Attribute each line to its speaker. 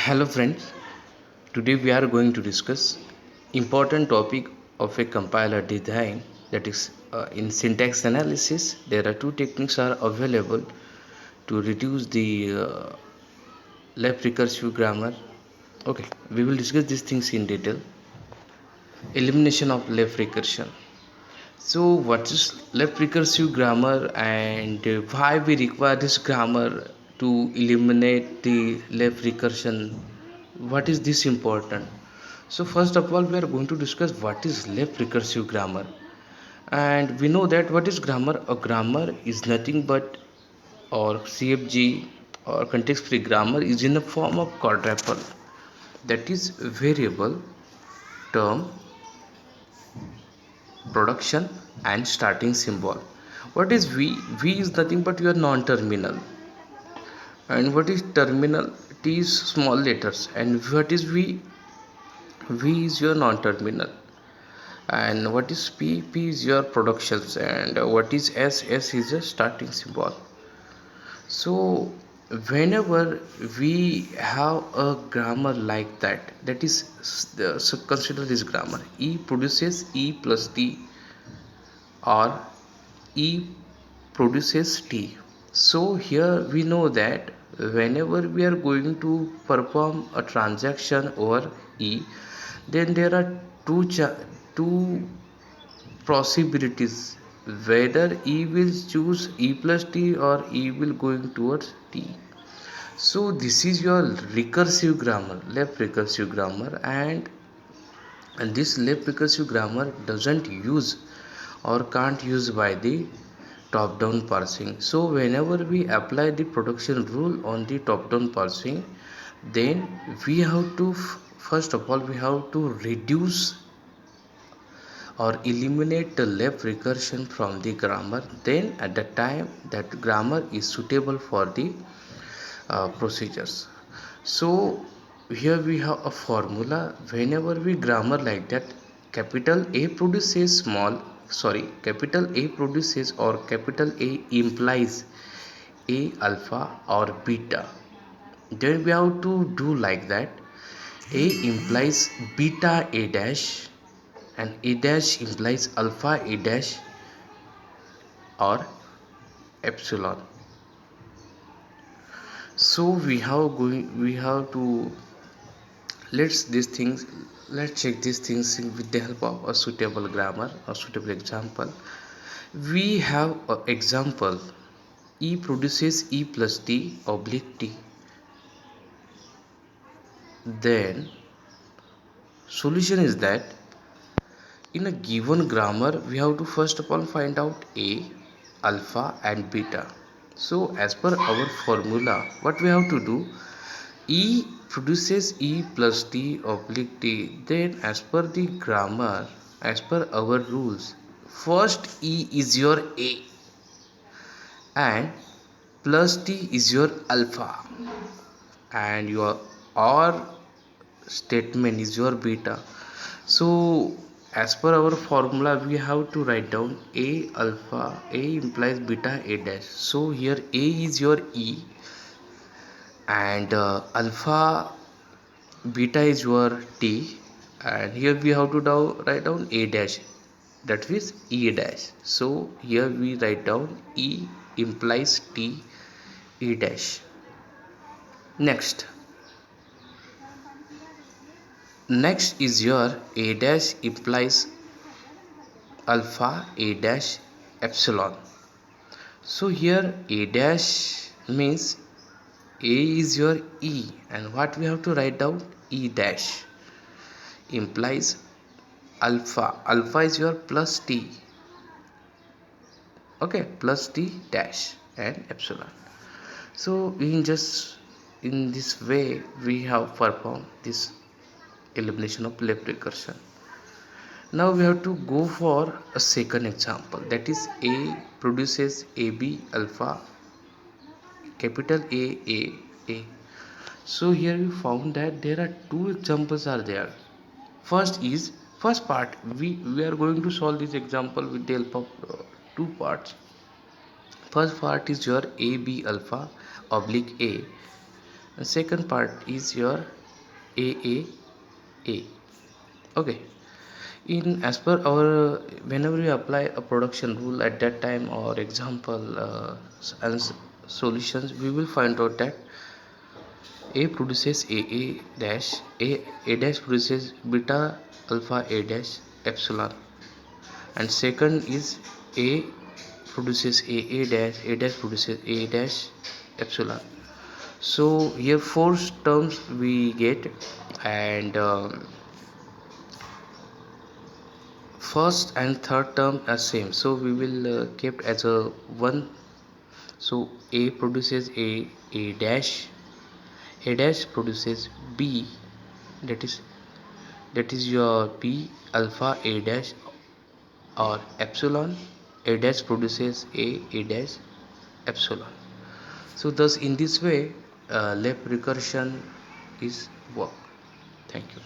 Speaker 1: Hello friends, today we are going to discuss important topic of a compiler design, that is in syntax analysis. There are two techniques are available to reduce the left recursive grammar. Okay, we will discuss these things in detail. Elimination of left recursion. So what is left recursive grammar and why we require this grammar to eliminate the left recursion? What is this important? So first of all we are going to discuss what is left recursive grammar, and we know that what is grammar. A grammar is nothing but, or CFG or context free grammar is in the form of quadruple, that is variable, term, production and starting symbol. What is V is nothing but your non-terminal. And what is terminal? T is small letters. And what is V is your non-terminal. And what is P is your productions. And what is S is your starting symbol. So whenever we have a grammar like that, that is so consider this grammar. E produces E plus T, or E produces T. So here we know that whenever we are going to perform a transaction over E, then there are two possibilities, whether E will choose E plus T or E will going towards T. So this is your recursive grammar, left recursive grammar, and this left recursive grammar doesn't use or can't use by the top down parsing. So whenever we apply the production rule on the top down parsing, then we have to first of all we have to reduce or eliminate the left recursion from the grammar. Then at the time that grammar is suitable for the procedures. So here we have a formula. Whenever we grammar like that, capital A produces or capital A implies A alpha or beta. Then we have to do like that. A implies beta A dash, and A dash implies alpha A dash or epsilon. So we have to let's check these things with the help of a suitable grammar or suitable example. We have an example: E produces E plus T oblique T. Then solution is that in a given grammar we have to first of all find out A, alpha and beta. So as per our formula, what we have to do, E produces E plus T oblique T. Then as per the grammar, as per our rules, first E is your A and plus T is your alpha, and your OR statement is your beta. So as per our formula we have to write down A alpha, A implies beta A dash. So here A is your E, and alpha beta is your T, and here we have to write down A dash, that is E dash. So here we write down E implies T, E dash. Next is your A dash implies alpha A dash epsilon. So here A dash means A is your E, and what we have to write down, E dash implies alpha is your plus T, okay, plus T dash and epsilon. So in this way we have performed this elimination of left recursion. Now we have to go for a second example, that is A produces AB alpha, capital A. So here we found that there are two examples are there. First part, we are going to solve this example with the help of two parts. First part is your AB alpha oblique A. The second part is your AAA. Okay, in as per our whenever we apply a production rule at that time or example and solutions, we will find out that A produces A dash, A dash produces beta alpha A dash epsilon, and second is A produces A dash produces A dash epsilon. So here four terms we get, and first and third term are same, so we will kept as a one. So A produces A dash, A dash produces B, that is your B alpha A dash or epsilon. A dash produces A dash epsilon. So thus in this way left recursion is work. Thank you.